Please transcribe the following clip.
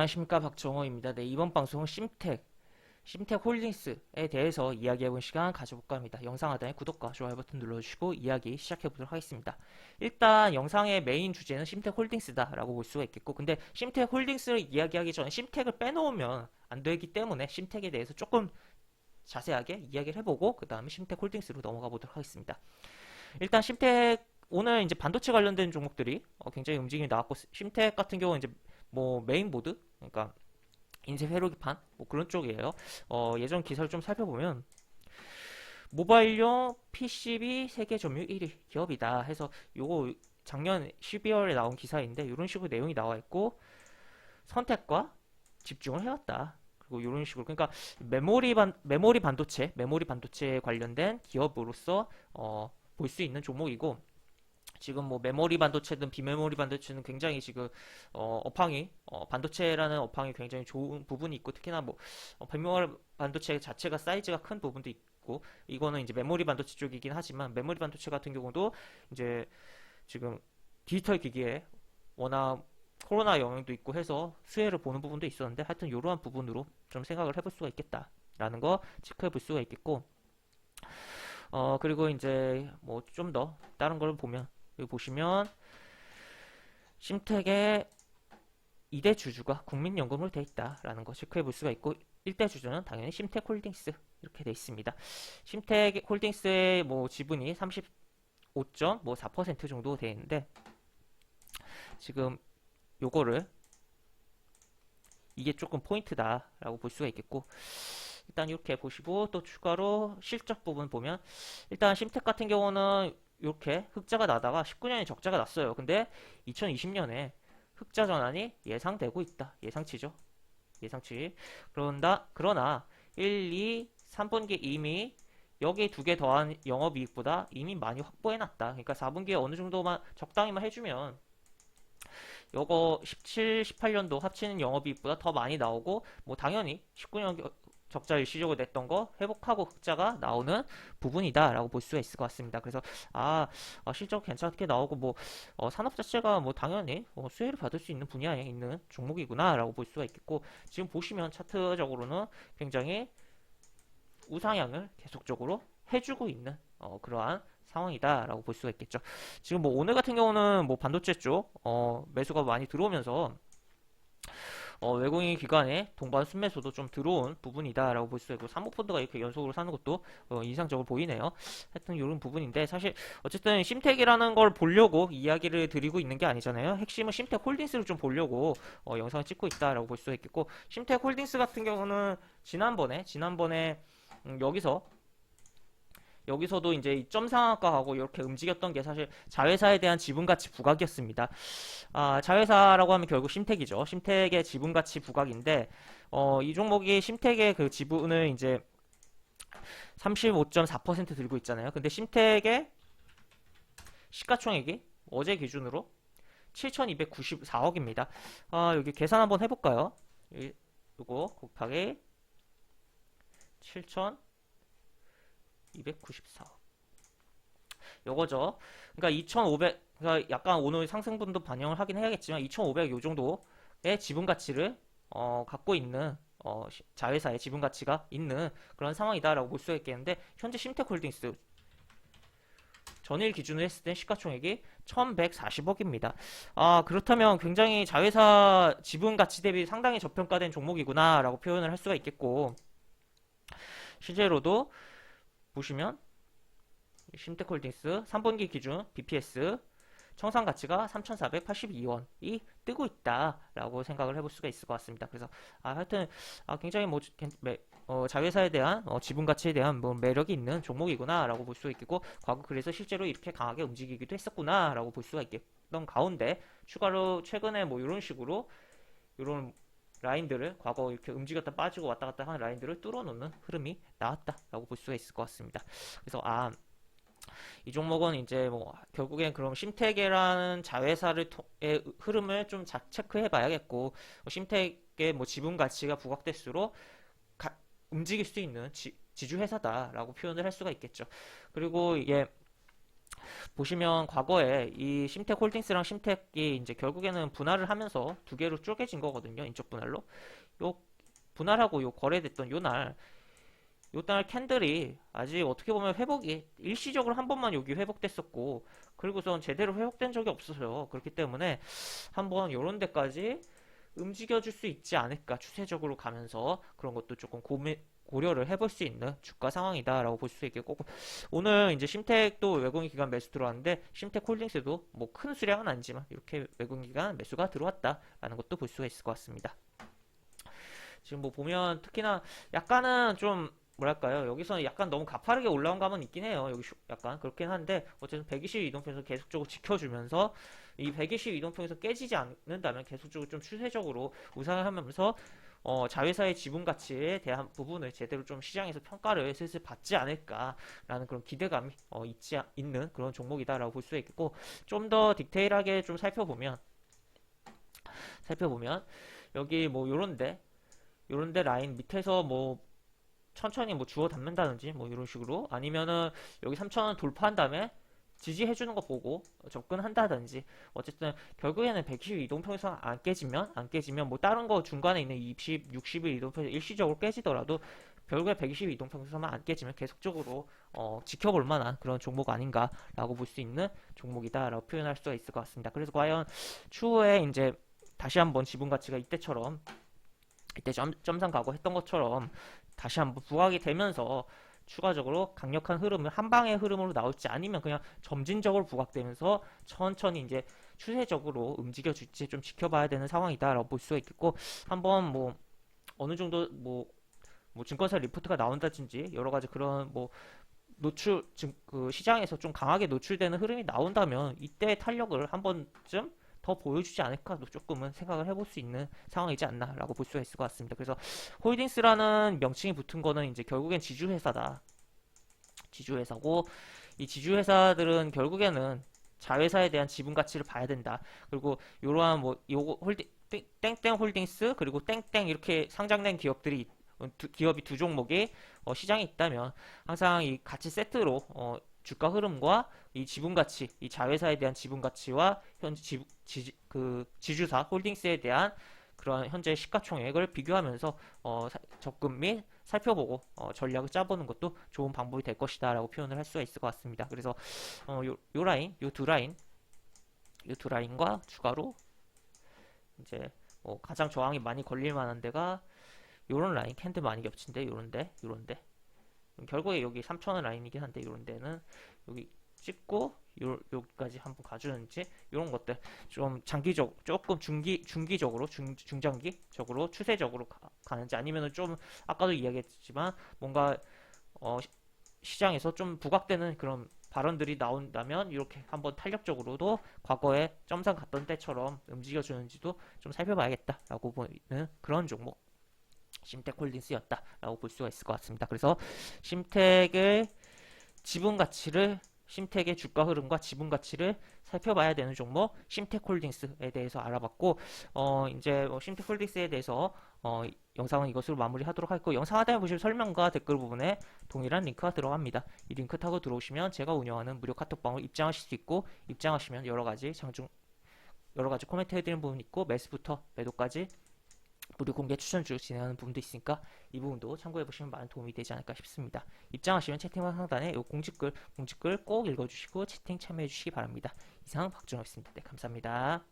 안녕하십니까, 박정호입니다. 네, 이번 방송은 심텍 홀딩스에 대해서 이야기해본 시간 가져볼까 합니다. 영상 하단에 구독과 좋아요 버튼 눌러주시고 이야기 시작해보도록 하겠습니다. 일단 영상의 메인 주제는 심텍 홀딩스다라고 볼 수가 있겠고, 근데 심텍 홀딩스를 이야기하기 전에 심텍을 빼놓으면 안 되기 때문에 심텍에 대해서 조금 자세하게 이야기를 해보고 그 다음에 심텍 홀딩스로 넘어가 보도록 하겠습니다. 일단 심텍 오늘 이제 반도체 관련된 종목들이 굉장히 움직임이 나왔고, 심텍 같은 경우는 이제 뭐 메인보드, 그러니까 인쇄 회로기판 뭐 그런 쪽이에요. 예전 기사를 좀 살펴보면 모바일용 PCB 세계 점유율 1위 기업이다 해서, 요거 작년 12월에 나온 기사인데 이런 식으로 내용이 나와 있고, 선택과 집중을 해왔다. 그리고 이런 식으로, 그러니까 메모리 반도체 관련된 기업으로서 볼 수 있는 종목이고, 지금 뭐 메모리 반도체든 비메모리 반도체는 굉장히 지금 반도체라는 업황이 굉장히 좋은 부분이 있고, 특히나 뭐 비메모리 반도체 자체가 사이즈가 큰 부분도 있고, 이거는 이제 메모리 반도체 쪽이긴 하지만, 메모리 반도체 같은 경우도 이제 지금 디지털 기기에 워낙 코로나 영향도 있고 해서 수혜를 보는 부분도 있었는데, 하여튼 이러한 부분으로 좀 생각을 해볼 수가 있겠다라는 거 체크해 볼 수가 있겠고, 그리고 이제 뭐 좀 더 다른 걸 보면, 여기 보시면 심텍의 2대 주주가 국민연금으로 돼 있다라는 거 체크해 볼 수가 있고, 1대 주주는 당연히 심텍 홀딩스 이렇게 돼 있습니다. 심텍 홀딩스의 뭐 지분이 35.4% 정도 돼 있는데, 지금 요거를 이게 조금 포인트다라고 볼 수가 있겠고, 일단 이렇게 보시고 또 추가로 실적 부분 보면, 일단 심텍 같은 경우는 이렇게 흑자가 나다가 19년에 적자가 났어요. 근데 2020년에 흑자 전환이 예상되고 있다. 예상치죠. 예상치. 그러나 1, 2, 3분기 이미 여기 두 개 더한 영업이익보다 이미 많이 확보해놨다. 그러니까 4분기에 어느 정도만 적당히만 해주면 요거 17, 18년도 합치는 영업이익보다 더 많이 나오고, 뭐 당연히 19년 적자 일시적으로 냈던 거 회복하고 흑자가 나오는 부분이다라고 볼 수가 있을 것 같습니다. 그래서 실적 괜찮게 나오고, 뭐 산업 자체가 뭐 당연히 수혜를 받을 수 있는 분야에 있는 종목이구나라고 볼 수가 있겠고, 지금 보시면 차트적으로는 굉장히 우상향을 계속적으로 해주고 있는 그러한 상황이다라고 볼 수가 있겠죠. 지금 뭐 오늘 같은 경우는 뭐 반도체 쪽 매수가 많이 들어오면서 외국인 기관의 동반 순매수도 좀 들어온 부분이다라고 볼 수 있고, 사모펀드가 이렇게 연속으로 사는 것도 인상적으로 보이네요. 하여튼 이런 부분인데, 사실 어쨌든 심텍이라는 걸 보려고 이야기를 드리고 있는 게 아니잖아요. 핵심은 심텍 홀딩스를 좀 보려고 영상을 찍고 있다라고 볼 수 있겠고, 심텍 홀딩스 같은 경우는 지난번에 여기서도 이제 이점 상한가하고 이렇게 움직였던 게 사실 자회사에 대한 지분가치 부각이었습니다. 자회사라고 하면 결국 심텍이죠. 심텍의 지분가치 부각인데, 이 종목이 심텍의 그 지분을 이제 35.4% 들고 있잖아요. 근데 심텍의 시가총액이 어제 기준으로 7,294억입니다. 여기 계산 한번 해볼까요? 요거 곱하기 7,294억. 요거죠. 그러니까 2,500, 그러니까 약간 오늘 상승분도 반영을 하긴 해야겠지만 2,500 요 정도의 지분 가치를 갖고 있는 자회사의 지분 가치가 있는 그런 상황이다라고 볼 수가 있겠는데, 현재 심텍홀딩스 전일 기준으로 했을 때 시가총액이 1,140억입니다. 그렇다면 굉장히 자회사 지분 가치 대비 상당히 저평가된 종목이구나라고 표현을 할 수가 있겠고, 실제로도 보시면 심텍홀딩스 3분기 기준 BPS 청산 가치가 3,482원이 뜨고 있다라고 생각을 해볼 수가 있을 것 같습니다. 그래서 하여튼 굉장히 뭐 자회사에 대한 지분 가치에 대한 뭐 매력이 있는 종목이구나라고 볼 수가 있겠고, 과거 그래서 실제로 이렇게 강하게 움직이기도 했었구나라고 볼 수가 있겠던 가운데, 추가로 최근에 뭐 이런 식으로 이런 라인들을, 과거 이렇게 움직였다 빠지고 왔다 갔다 하는 라인들을 뚫어놓는 흐름이 나왔다라고 볼 수가 있을 것 같습니다. 그래서 이 종목은 이제 뭐 결국엔 그럼 심텍이라는 자회사의 흐름을 좀 체크해 봐야겠고, 심텍의 뭐 지분 가치가 부각될수록 움직일 수 있는 지주 회사다라고 표현을 할 수가 있겠죠. 그리고 이게 보시면 과거에 이 심텍홀딩스랑 심텍이 이제 결국에는 분할을 하면서 두 개로 쪼개진 거거든요. 인적 분할로. 요 분할하고 요 거래됐던 요날 캔들이 아직 어떻게 보면 회복이 일시적으로 한 번만 여기 회복됐었고, 그리고선 제대로 회복된 적이 없어서요. 그렇기 때문에 한번 요런 데까지 움직여줄 수 있지 않을까, 추세적으로 가면서 그런 것도 조금 고려를 해볼 수 있는 주가 상황이다라고 볼 수 있겠고, 오늘 이제 심텍도 외국인 기관 매수 들어왔는데 심텍 홀딩스도 뭐 큰 수량은 아니지만 이렇게 외국인 기관 매수가 들어왔다라는 것도 볼 수가 있을 것 같습니다. 지금 뭐 보면 특히나 약간은 좀 뭐랄까요, 여기서는 약간 너무 가파르게 올라온 감은 있긴 해요. 여기 약간 그렇긴 한데 어쨌든 120 이동평에서 계속적으로 지켜주면서 이 120 이동평에서 깨지지 않는다면 계속적으로 좀 추세적으로 우상을 하면서 자회사의 지분 가치에 대한 부분을 제대로 좀 시장에서 평가를 슬슬 받지 않을까라는 그런 기대감이 있는 그런 종목이다라고 볼 수 있겠고, 좀 더 디테일하게 좀 살펴보면 여기 뭐 요런데 라인 밑에서 뭐 천천히 뭐 주워 담는다든지 뭐 이런 식으로, 아니면은 여기 3,000원 돌파한 다음에 지지해주는 거 보고 접근한다든지, 어쨌든 결국에는 120 이동평에서 안 깨지면 뭐 다른 거 중간에 있는 20, 60일 이동평에서 일시적으로 깨지더라도 결국에 120 이동평에서만 안 깨지면 계속적으로 지켜볼 만한 그런 종목 아닌가라고 볼 수 있는 종목이다라고 표현할 수가 있을 것 같습니다. 그래서 과연 추후에 이제 다시 한번 지분 가치가 이때 점상 가고 했던 것처럼 다시 한번 부각이 되면서 추가적으로 강력한 흐름을 한 방의 흐름으로 나올지, 아니면 그냥 점진적으로 부각되면서 천천히 이제 추세적으로 움직여줄지 좀 지켜봐야 되는 상황이다라고 볼 수가 있겠고, 한번 뭐 어느 정도 뭐 증권사 리포트가 나온다든지 여러 가지 그런 뭐 그 시장에서 좀 강하게 노출되는 흐름이 나온다면 이때 탄력을 한 번쯤 더 보여주지 않을까도 조금은 생각을 해볼 수 있는 상황이지 않나라고 볼 수가 있을 것 같습니다. 그래서 홀딩스라는 명칭이 붙은 거는 이제 결국엔 지주회사다. 지주회사고, 이 지주회사들은 결국에는 자회사에 대한 지분 가치를 봐야 된다. 그리고 이러한 뭐 요거 땡땡 홀딩스 그리고 땡땡 이렇게 상장된 기업이 두 종목이 시장에 있다면 항상 이 가치 세트로 주가 흐름과 이 지분 가치, 이 자회사에 대한 지분 가치와 현재 지주사 홀딩스에 대한 그런 현재 시가총액을 비교하면서 접근 및 살펴보고 전략을 짜보는 것도 좋은 방법이 될 것이다라고 표현을 할 수가 있을 것 같습니다. 그래서 요 라인, 요 두 라인과 추가로 이제 가장 저항이 많이 걸릴 만한 데가 요런 라인, 캔들 많이 겹친데 요런데 결국에 여기 3,000원 라인이긴 한데 요런 데는 여기 찍고 여기까지 한번 가주는지, 이런 것들 좀 조금 중기적으로 중장기적으로 추세적으로 가는지, 아니면은 좀 아까도 이야기했지만 뭔가 시장에서 좀 부각되는 그런 발언들이 나온다면 이렇게 한번 탄력적으로도 과거에 점상 갔던 때처럼 움직여주는지도 좀 살펴봐야겠다라고 보이는 그런 종목 심텍홀딩스였다라고 볼 수가 있을 것 같습니다. 그래서 심텍의 주가 흐름과 지분 가치를 살펴봐야 되는 종목 심텍홀딩스에 대해서 알아봤고, 이제 심텍홀딩스에 대해서 영상은 이것으로 마무리하도록 하고, 영상 하단에 보시면 설명과 댓글 부분에 동일한 링크가 들어갑니다. 이 링크 타고 들어오시면 제가 운영하는 무료 카톡방으로 입장하실 수 있고, 입장하시면 여러 가지 코멘트 해드리는 부분이 있고, 매수부터 매도까지 무료 공개 추천주 진행하는 부분도 있으니까 이 부분도 참고해보시면 많은 도움이 되지 않을까 싶습니다. 입장하시면 채팅방 상단에 이 공지글 꼭 읽어주시고 채팅 참여해주시기 바랍니다. 이상 박준호였습니다. 네, 감사합니다.